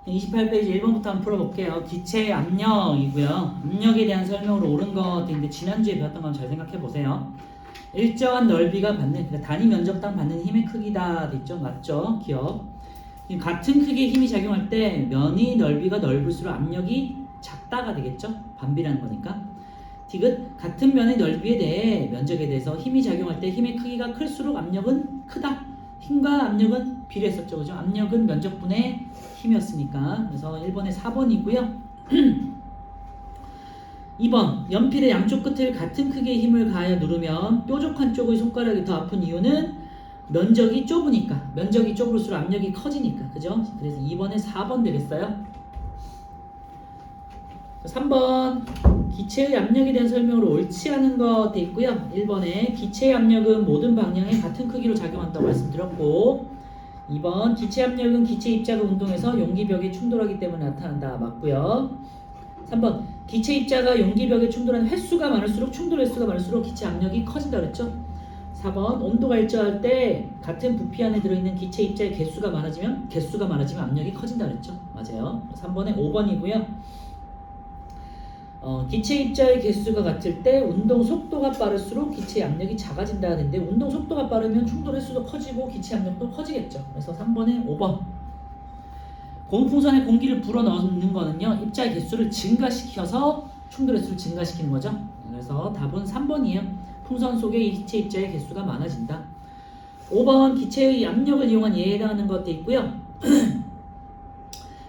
28페이지 1번부터 한번 풀어볼게요. 기체 압력이고요. 압력에 대한 설명으로 옳은 것인데 지난주에 배웠던 건 잘 생각해 보세요. 일정한 넓이가 받는, 그러니까 단위 면적당 받는 힘의 크기다 됐죠? 맞죠? 기억. 같은 크기의 힘이 작용할 때 면의 넓이가 넓을수록 압력이 작다가 되겠죠? 반비라는 거니까. 디귿 같은 면의 넓이에 대해 면적에 대해서 힘이 작용할 때 힘의 크기가 클수록 압력은 크다. 힘과 압력은 비례했었죠. 그죠? 압력은 면적분의 힘이었으니까. 그래서 1번에 4번이고요. 2번 연필의 양쪽 끝을 같은 크기의 힘을 가하여 누르면 뾰족한 쪽의 손가락이 더 아픈 이유는 면적이 좁으니까. 면적이 좁을수록 압력이 커지니까. 그죠? 그래서 2번에 4번 되겠어요. 3번 기체의 압력에 대한 설명으로 옳지 않은 것 돼 있고요. 1번에 기체의 압력은 모든 방향에 같은 크기로 작용한다고 말씀드렸고, 2번 기체 압력은 기체 입자가 운동해서 용기벽에 충돌하기 때문에 나타난다. 맞고요. 3번 기체 입자가 용기벽에 충돌하는 횟수가 많을수록 충돌 횟수가 많을수록 기체 압력이 커진다 그랬죠. 4번 온도가 일정할 때 같은 부피 안에 들어있는 기체 입자의 개수가 많아지면 압력이 커진다 그랬죠. 맞아요. 3번에 5번이고요. 기체 입자의 개수가 같을 때 운동 속도가 빠를수록 기체 압력이 작아진다 하는데 운동 속도가 빠르면 충돌 횟수도 커지고 기체 압력도 커지겠죠. 그래서 3번에 5번. 고무풍선에 공기를 불어 넣는 거는요, 입자의 개수를 증가시켜서 충돌 횟수를 증가시키는 거죠. 그래서 답은 3번이에요. 풍선 속에 기체 입자의 개수가 많아진다. 5번 기체의 압력을 이용한 예에 해당하는 것도 있고요.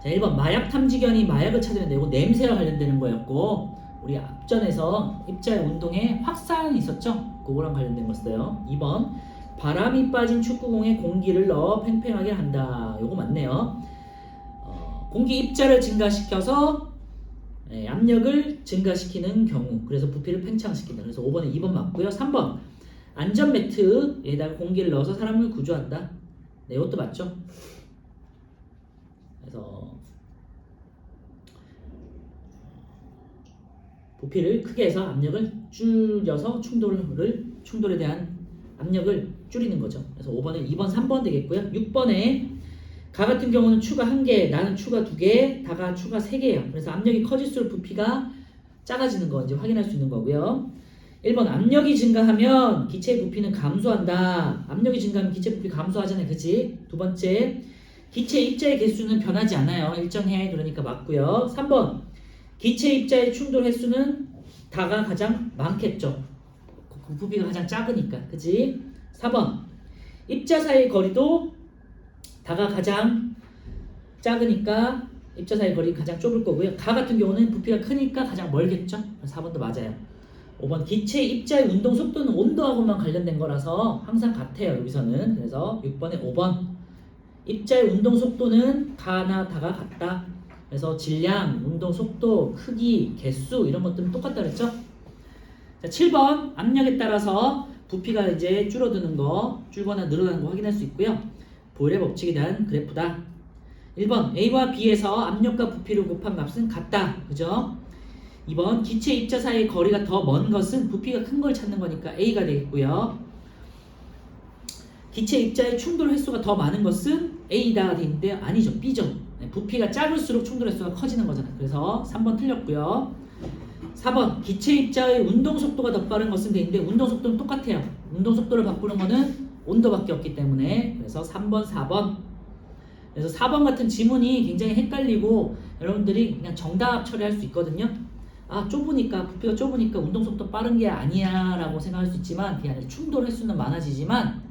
자, 1번 마약 탐지견이 마약을 찾으는데 이거 냄새와 관련되는 거였고, 우리 앞전에서 입자의 운동에 확산이 있었죠? 그거랑 관련된 거였어요. 2번 바람이 빠진 축구공에 공기를 넣어 팽팽하게 한다. 요거 맞네요. 공기 입자를 증가시켜서 압력을 증가시키는 경우, 그래서 부피를 팽창시킨다. 그래서 5번에 2번 맞고요. 3번 안전매트에다가 공기를 넣어서 사람을 구조한다. 네, 이것도 맞죠? 그래서 부피를 크게 해서 압력을 줄여서 충돌에 대한 압력을 줄이는 거죠. 그래서 5번에 2번, 3번 되겠고요. 6번에 가 같은 경우는 추가 1개, 나는 추가 2개, 다가 추가 3개예요. 그래서 압력이 커질수록 부피가 작아지는 거 이제 확인할 수 있는 거고요. 1번 압력이 증가하면 기체의 부피는 감소한다. 압력이 증가하면 기체 부피 감소하잖아요. 그치? 두 번째 기체 입자의 개수는 변하지 않아요. 일정해. 그러니까 맞고요. 3번 기체 입자의 충돌 횟수는 다가 가장 많겠죠. 그 부피가 가장 작으니까. 그치? 4번 입자 사이의 거리도 다가 가장 작으니까 입자 사이의 거리가 가장 좁을 거고요. 가 같은 경우는 부피가 크니까 가장 멀겠죠. 4번도 맞아요. 5번 기체 입자의 운동 속도는 온도하고만 관련된 거라서 항상 같아요. 여기서는. 그래서 6번에 5번 입자의 운동 속도는 가나 다가 같다. 그래서 질량, 운동 속도, 크기, 개수 이런 것들은 똑같다 그랬죠? 자, 7번 압력에 따라서 부피가 이제 줄어드는 거, 줄거나 늘어나는 거 확인할 수 있고요. 보일의 법칙에 대한 그래프다. 1번 A와 B에서 압력과 부피를 곱한 값은 같다. 그죠? 2번 기체 입자 사이의 거리가 더 먼 것은 부피가 큰 걸 찾는 거니까 A가 되겠고요. 기체 입자의 충돌 횟수가 더 많은 것은 A다 되는데 아니죠. B죠. 부피가 작을수록 충돌 횟수가 커지는 거잖아요. 그래서 3번 틀렸고요. 4번 기체 입자의 운동 속도가 더 빠른 것은 되는데 운동 속도는 똑같아요. 운동 속도를 바꾸는 거는 온도밖에 없기 때문에. 그래서 3번, 4번. 그래서 4번 같은 지문이 굉장히 헷갈리고 여러분들이 그냥 정답 처리할 수 있거든요. 아, 좁으니까 부피가 좁으니까 운동 속도 빠른 게 아니야 라고 생각할 수 있지만 그게 아니라 충돌 횟수는 많아지지만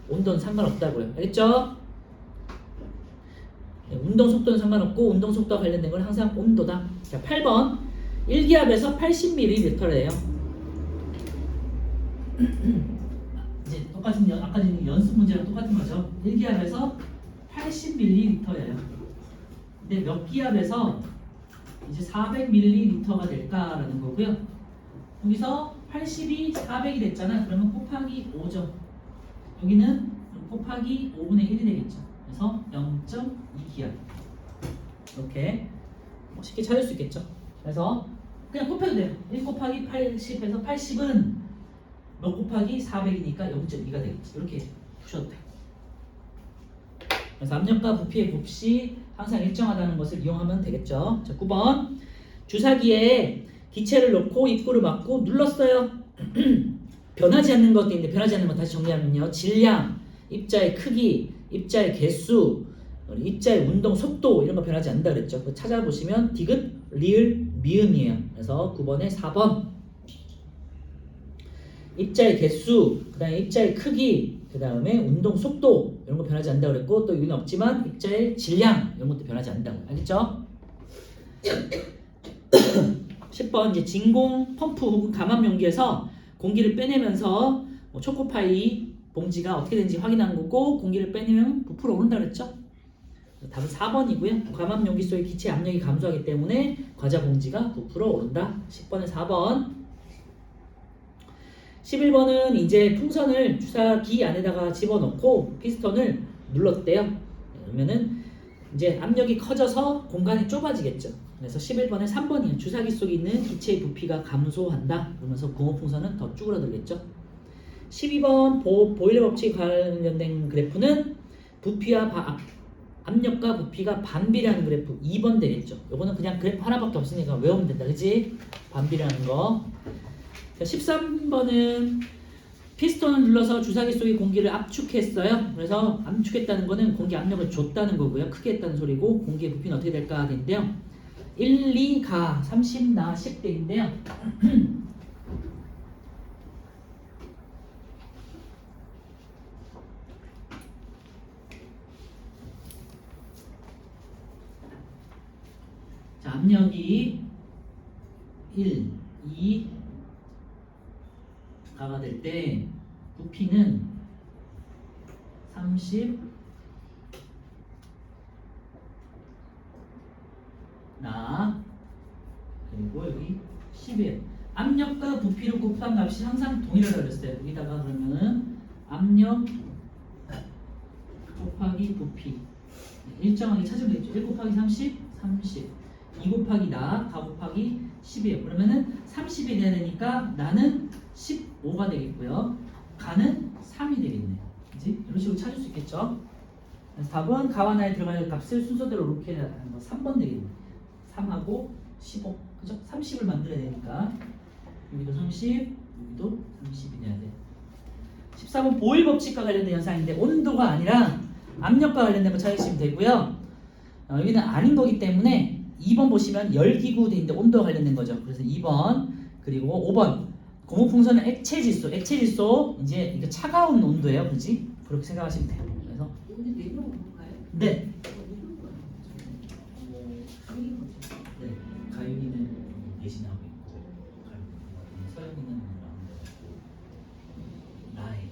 온도는 상관없다고요. 알겠죠? 운동 속도는 상관없고 운동 속도와 관련된 건 항상 온도다. 자, 8번 1기압에서 80ml래요. 이제 똑같은 아까 전 연습 문제랑 똑같은 거죠. 1기압에서 80ml예요. 근데 몇 기압에서 이제 400ml가 될까라는 거고요. 여기서 80이 400이 됐잖아. 그러면 곱하기 5죠. 여기는 곱하기 5분의 1이 되겠죠. 그래서 0.2기압. 이렇게 쉽게 찾을 수 있겠죠. 그래서 그냥 곱해도 돼요. 1 곱하기 80에서 80은 몇 곱하기 400이니까 0.2가 되겠지. 이렇게 푸셔도 돼요. 그래서 압력과 부피의 곱이 항상 일정하다는 것을 이용하면 되겠죠. 자, 9번 주사기에 기체를 넣고 입구를 막고 눌렀어요. 변하지 않는 것도 있는데 변하지 않는 것 다시 정리하면요. 질량, 입자의 크기, 입자의 개수, 입자의 운동 속도 이런 거 변하지 않는다 그랬죠. 찾아보시면 디귿, 리을, 미음이에요. 그래서 9번에 4번 입자의 개수, 그 다음에 입자의 크기, 그 다음에 운동 속도 이런 거 변하지 않는다 그랬고 또 여기는 없지만 입자의 질량 이런 것도 변하지 않는다고 알겠죠? 10번 이제 진공 펌프 혹은 감압용기에서 공기를 빼내면서 뭐 초코파이 봉지가 어떻게 되는지 확인하는 거고 공기를 빼내면 부풀어 오른다 그랬죠? 답은 4번이고요. 감압용기 속의 기체 압력이 감소하기 때문에 과자 봉지가 부풀어 오른다. 10번에 4번. 11번은 이제 풍선을 주사기 안에다가 집어넣고 피스톤을 눌렀대요. 그러면은 이제 압력이 커져서 공간이 좁아지겠죠. 그래서 11번에 3번이에요. 주사기 속에 있는 기체의 부피가 감소한다. 그러면서 고무풍선은 더 쭈그러들겠죠. 12번 보일러 법칙에 관련된 그래프는 부피와 압력과 부피가 반비례하는 그래프 2번 되겠죠. 요거는 그냥 그래프 하나밖에 없으니까 외우면 된다. 그치? 반비례하는 거. 13번은 피스톤을 눌러서 주사기 속의 공기를 압축했어요. 그래서 압축했다는 거는 공기 압력을 줬다는 거고요. 크게 했다는 소리고 공기의 부피는 어떻게 될까 하는데요. 1, 2가 30 나 10대인데요. 자, 압력이 1, 2 가가 될 때 부피는 30 나 그리고 여기 10이에요. 압력과 부피를 곱한 값이 항상 동일하다고 그랬어요. 여기다가 그러면은 압력 곱하기 부피 일정하게 찾으면 되겠죠. 1 곱하기 30, 30 2 곱하기 가 곱하기 10이에요. 그러면은 30이 돼야 되니까 나는 15가 되겠고요. 가는 3이 되겠네요. 그지? 이런 식으로 찾을 수 있겠죠. 그래서 답은 가와 나에 들어가야 할 값을 순서대로 이렇게 하는 거 3번 되겠네요. 3하고 15. 그죠? 30을 만들어야 되니까 여기도 30, 여기도 30이 돼야 돼. 14번 보일 법칙과 관련된 현상인데 온도가 아니라 압력과 관련된 거 찾으시면 되고요. 여기는 아닌 거기 때문에 2번 보시면 열기구 돼 있는데 온도와 관련된 거죠. 그래서 2번 그리고 5번 고무풍선은 액체 질소 이제 이게 차가운 온도예요, 그렇지? 그렇게 생각하시면 돼요. 그래서 네. 네, 가윤이는 대신하고 있고 서영이는 나의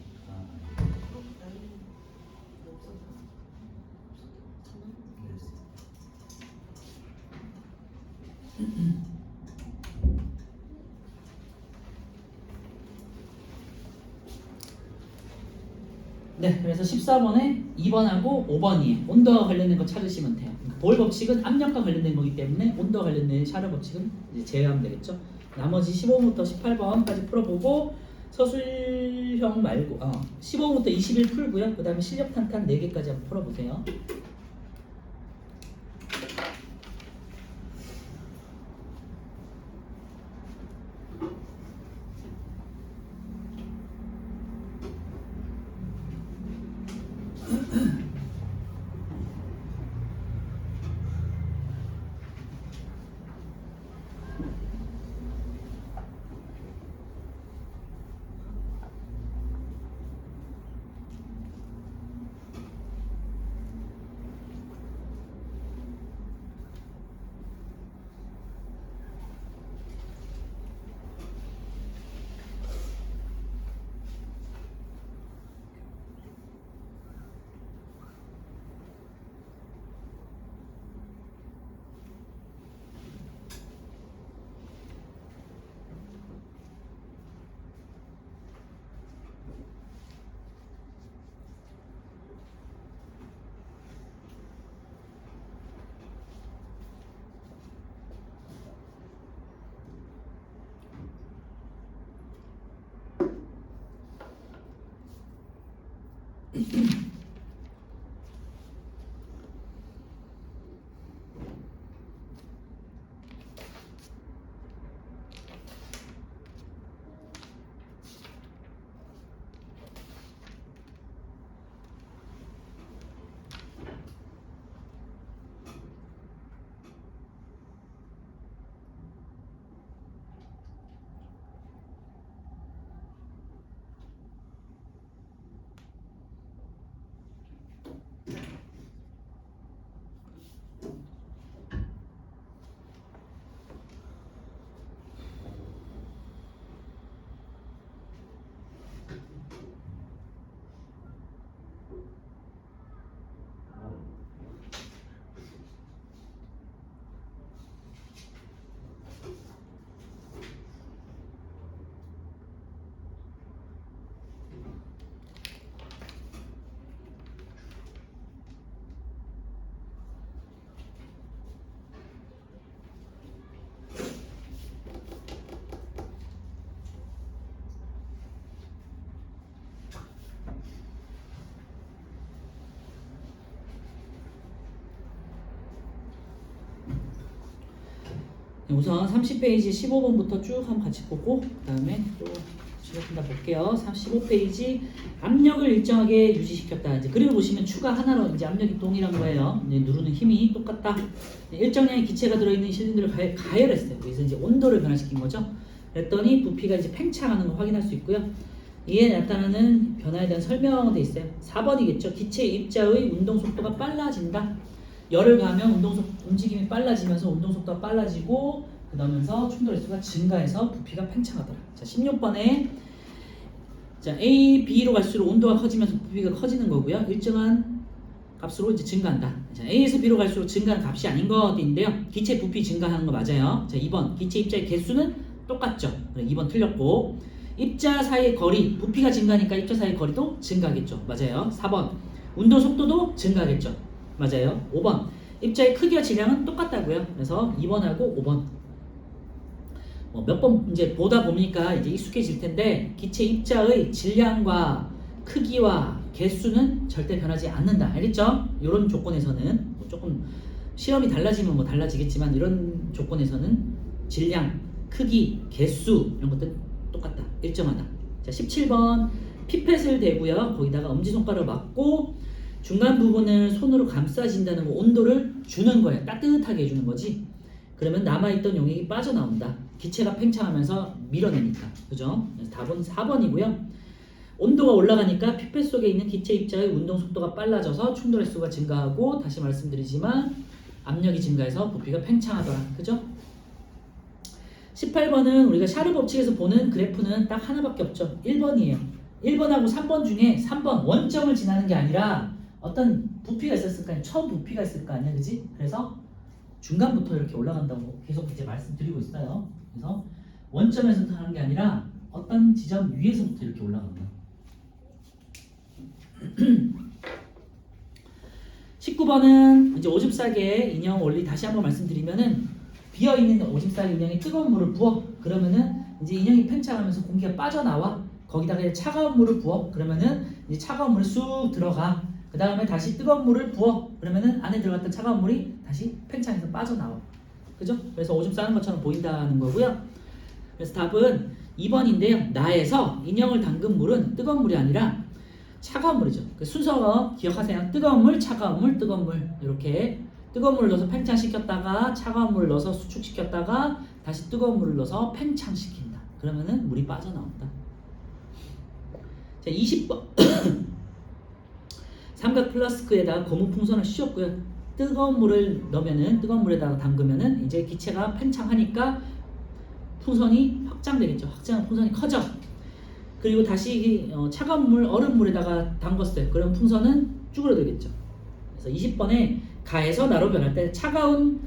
네, 그래서 14번에 2번하고 5번이에요. 온도와 관련된 거 찾으시면 돼요. 보일 법칙은 압력과 관련된 거기 때문에 온도와 관련된 샤르 법칙은 이제 제외하면 되겠죠. 나머지 15번부터 18번까지 풀어보고 서술형 말고 15번부터 21 풀고요. 그 다음에 실력 탄탄 4개까지 한번 풀어보세요. 우선 30페이지 15번부터 쭉 한번 같이 보고 그 다음에 또 시작한다 볼게요. 35페이지 압력을 일정하게 유지시켰다. 이제 그림을 보시면 추가 하나로 이제 압력이 동일한 거예요. 이제 누르는 힘이 똑같다. 일정량의 기체가 들어있는 실린더를 가열했어요. 그래서 이제 온도를 변화시킨 거죠. 그랬더니 부피가 이제 팽창하는 걸 확인할 수 있고요. 이에 나타나는 변화에 대한 설명은 돼 있어요. 4번이겠죠. 기체 입자의 운동 속도가 빨라진다. 열을 가하면 움직임이 빨라지면서 운동 속도가 빨라지고 그러면서 충돌 횟수가 증가해서 부피가 팽창하더라. 자, 16번에 자, A, B로 갈수록 온도가 커지면서 부피가 커지는 거고요. 일정한 값으로 이제 증가한다. 자, A에서 B로 갈수록 증가하는 값이 아닌 것인데요. 기체 부피 증가하는 거 맞아요. 자, 2번 기체 입자의 개수는 똑같죠. 2번 틀렸고 입자 사이의 거리, 부피가 증가하니까 입자 사이의 거리도 증가하겠죠. 맞아요. 4번 운동 속도도 증가하겠죠. 맞아요. 5번 입자의 크기와 질량은 똑같다고요. 그래서 2번하고 5번 몇 번 이제 보다 보니까 이제 익숙해질 텐데 기체 입자의 질량과 크기와 개수는 절대 변하지 않는다. 알겠죠? 이런 조건에서는 뭐 조금 시험이 달라지면 뭐 달라지겠지만 이런 조건에서는 질량, 크기, 개수 이런 것들 똑같다. 일정하다. 자, 17번 피펫을 대고요. 거기다가 엄지손가락을 맞고 중간 부분을 손으로 감싸진다는 거 온도를 주는 거예요. 따뜻하게 해주는 거지. 그러면 남아있던 용액이 빠져나온다. 기체가 팽창하면서 밀어내니까. 그죠? 그래서 답은 4번이고요. 온도가 올라가니까 피펫 속에 있는 기체 입자의 운동 속도가 빨라져서 충돌 횟수가 증가하고 다시 말씀드리지만 압력이 증가해서 부피가 팽창하더라. 그죠? 18번은 우리가 샤르 법칙에서 보는 그래프는 딱 하나밖에 없죠. 1번이에요. 1번하고 3번 중에 3번 원점을 지나는 게 아니라 어떤 부피가 있었을 거 아니야. 처음 부피가 있을 거 아니야. 그지? 그래서 중간부터 이렇게 올라간다고 계속 이제 말씀드리고 있어요. 그래서 원점에서 하는 게 아니라 어떤 지점 위에서부터 이렇게 올라간다. 19번은 이제 오줌싸개 인형 원리 다시 한번 말씀드리면은 비어있는 오줌싸개 인형에 뜨거운 물을 부어. 그러면은 이제 인형이 팽창하면서 공기가 빠져나와. 거기다가 차가운 물을 부어. 그러면은 이제 차가운 물이 쑥 들어가. 그 다음에 다시 뜨거운 물을 부어. 그러면은 안에 들어갔던 차가운 물이 다시 팽창해서 빠져나와. 그죠? 그래서 오줌 싸는 것처럼 보인다는 거고요. 그래서 답은 2번인데요. 나에서 인형을 담근 물은 뜨거운 물이 아니라 차가운 물이죠. 그 순서 기억하세요. 뜨거운 물, 차가운 물, 뜨거운 물. 이렇게 뜨거운 물을 넣어서 팽창시켰다가 차가운 물을 넣어서 수축시켰다가 다시 뜨거운 물을 넣어서 팽창시킨다. 그러면은 물이 빠져나온다. 자, 20번. 삼각 플라스크에다가 고무 풍선을 씌웠고요. 뜨거운 물을 넣으면은 뜨거운 물에다가 담그면은 이제 기체가 팽창하니까 풍선이 확장되겠죠. 확장 풍선이 커져. 그리고 다시 차가운 물, 얼음 물에다가 담궜어요. 그럼 풍선은 쭈그러들겠죠. 그래서 20번에 가에서 나로 변할 때 차가운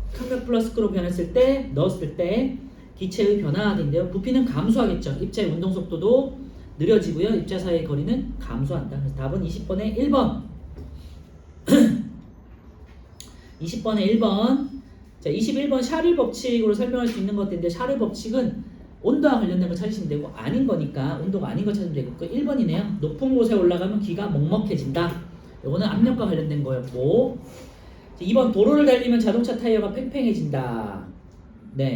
삼각 플라스크로 변했을 때 넣었을 때 기체의 변화인데요. 부피는 감소하겠죠. 입자의 운동 속도도 느려지고요. 입자 사이의 거리는 감소한다. 그래서 답은 20번에 1번. 20번에 1번. 자, 21번 샤를 법칙으로 설명할 수 있는 것인데 샤를 법칙은 온도와 관련된 거 찾으시면 되고 아닌 거니까 온도가 아닌 거 찾으면 되고 1번이네요. 높은 곳에 올라가면 귀가 먹먹해진다. 이거는 압력과 관련된 거였고 2번 도로를 달리면 자동차 타이어가 팽팽해진다. 네.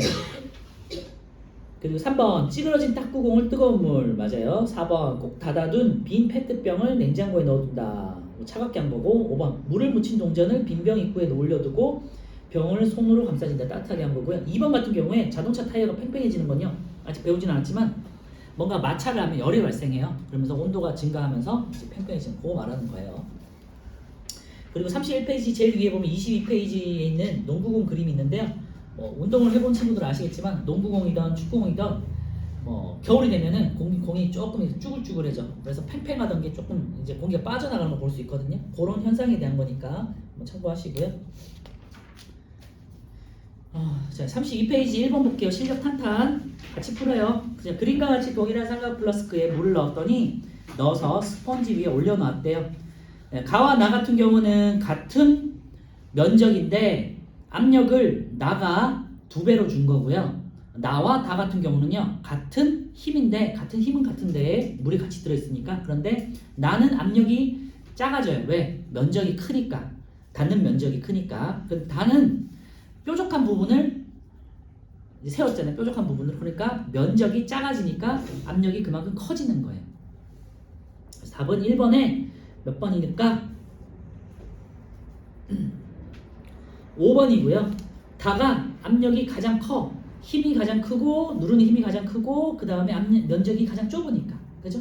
그리고 3번 찌그러진 탁구공을 뜨거운 물 맞아요. 4번 꼭 닫아둔 빈 페트병을 냉장고에 넣어둔다. 차갑게 한 거고 5번 물을 묻힌 동전을 빈 병 입구에 올려두고 병을 손으로 감싸진다. 따뜻하게 한 거고요. 2번 같은 경우에 자동차 타이어가 팽팽해지는 건요. 아직 배우진 않았지만 뭔가 마찰을 하면 열이 발생해요. 그러면서 온도가 증가하면서 이제 팽팽해지는 거 말하는 거예요. 그리고 31페이지 제일 위에 보면 22페이지에 있는 농구공 그림이 있는데요. 운동을 해본 친구들 아시겠지만 농구공이든 축구공이든 겨울이 되면은 공이 조금 쭈글쭈글해져. 그래서 팽팽하던 게 조금 이제 공기가 빠져나가는 걸 볼 수 있거든요. 그런 현상에 대한 거니까 참고하시고요. 자, 32페이지 1번 볼게요. 실력 탄탄 같이 풀어요. 그냥 그림과 같이 동일한 삼각 플라스크에 물을 넣어서 스펀지 위에 올려놨대요. 네, 가와 나 같은 경우는 같은 면적인데 압력을 나가 2배로 준 거고요. 나와 다 같은 경우는요 같은 힘인데 같은 힘은 같은데 물이 같이 들어있으니까. 그런데 나는 압력이 작아져요. 왜? 면적이 크니까. 닿는 면적이 크니까. 다는 뾰족한 부분을 이제 세웠잖아요. 뾰족한 부분으로. 그러니까 면적이 작아지니까 압력이 그만큼 커지는 거예요. 그래서 답은 1번에 몇 번이니까 5번이고요. 다가 압력이 가장 커. 힘이 가장 크고 누르는 힘이 가장 크고 그 다음에 면적이 가장 좁으니까. 그죠?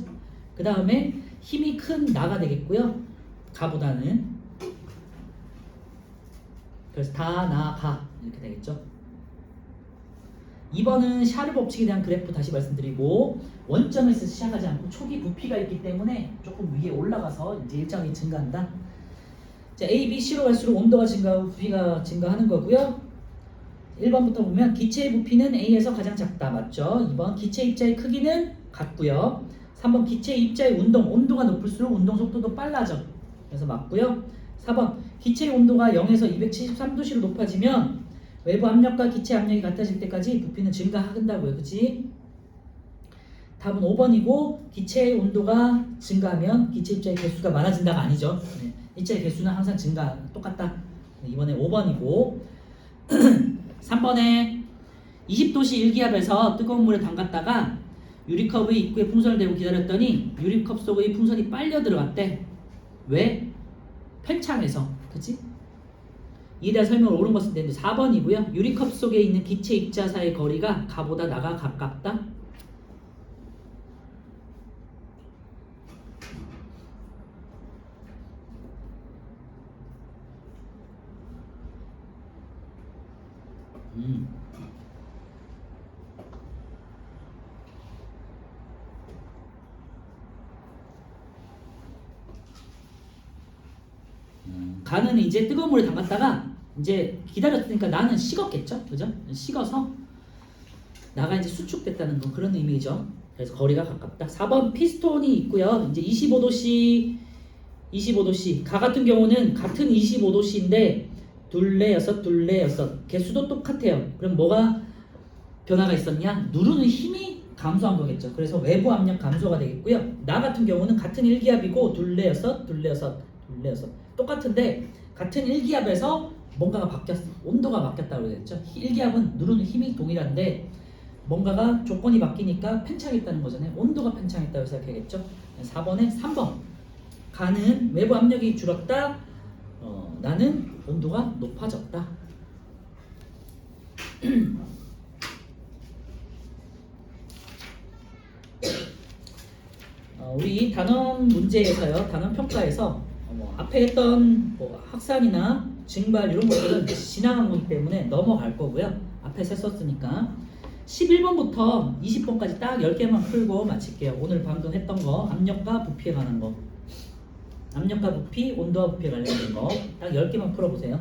그 다음에 힘이 큰 나가 되겠고요. 가보다는. 그래서 다, 나, 가 이렇게 되겠죠. 2번은 샤르 법칙에 대한 그래프 다시 말씀드리고 원점에서 시작하지 않고 초기 부피가 있기 때문에 조금 위에 올라가서 이제 일정이 증가한다. 자, A, B, C로 갈수록 온도가 증가하고 부피가 증가하는 거고요. 1번부터 보면 기체의 부피는 A에서 가장 작다. 맞죠? 2번 기체 입자의 크기는 같고요. 3번 기체 입자의 온도가 높을수록 운동 속도도 빨라져. 그래서 맞고요. 4번 기체의 온도가 0에서 273도씨로 높아지면 외부 압력과 기체 압력이 같아질 때까지 부피는 증가한다고요. 그치? 답은 5번이고 기체의 온도가 증가하면 기체 입자의 개수가 많아진다가 아니죠. 네. 입자의 개수는 항상 똑같다. 이번에 5번이고 3번에 20도씨 1기압에서 뜨거운 물에 담갔다가 유리컵의 입구에 풍선을 대고 기다렸더니 유리컵 속의 풍선이 빨려 들어갔대. 왜? 팽창해서. 그치? 이에 대한 설명을 옳은 것은 되는데 4번이고요. 유리컵 속에 있는 기체 입자 사이의 거리가 가보다 나가 가깝다. 가는 이제 뜨거운 물에 담갔다가 이제 기다렸으니까 나는 식었겠죠, 그죠? 식어서 나가 이제 수축됐다는 거 그런 의미죠. 그래서 거리가 가깝다. 4번 피스톤이 있고요. 이제 25도씨 가 같은 경우는 같은 25도씨인데 둘레 여섯 개수도 똑같아요. 그럼 뭐가 변화가 있었냐? 누르는 힘이 감소한 거겠죠. 그래서 외부 압력 감소가 되겠고요. 나 같은 경우는 같은 1기압이고 둘레 여섯 똑같은데 같은 1기압에서 뭔가가 바뀌었어. 온도가 바뀌었다고 그랬죠. 1기압은 누르는 힘이 동일한데 뭔가가 조건이 바뀌니까 팽창했다는 거잖아요. 온도가 팽창했다고 생각해야겠죠. 4번에 3번 가는 외부 압력이 줄었다. 나는 온도가 높아졌다. 우리 단원 문제에서요, 단원 평가에서 앞에 했던 확산이나 증발 이런 것들은 지나간 거기 때문에 넘어갈 거고요. 앞에 썼으니까 11번부터 20번까지 딱 10개만 풀고 마칠게요. 오늘 방금 했던 거 압력과 부피에 관한 거, 압력과 부피, 온도와 부피에 관련된 거 딱 10개만 풀어보세요.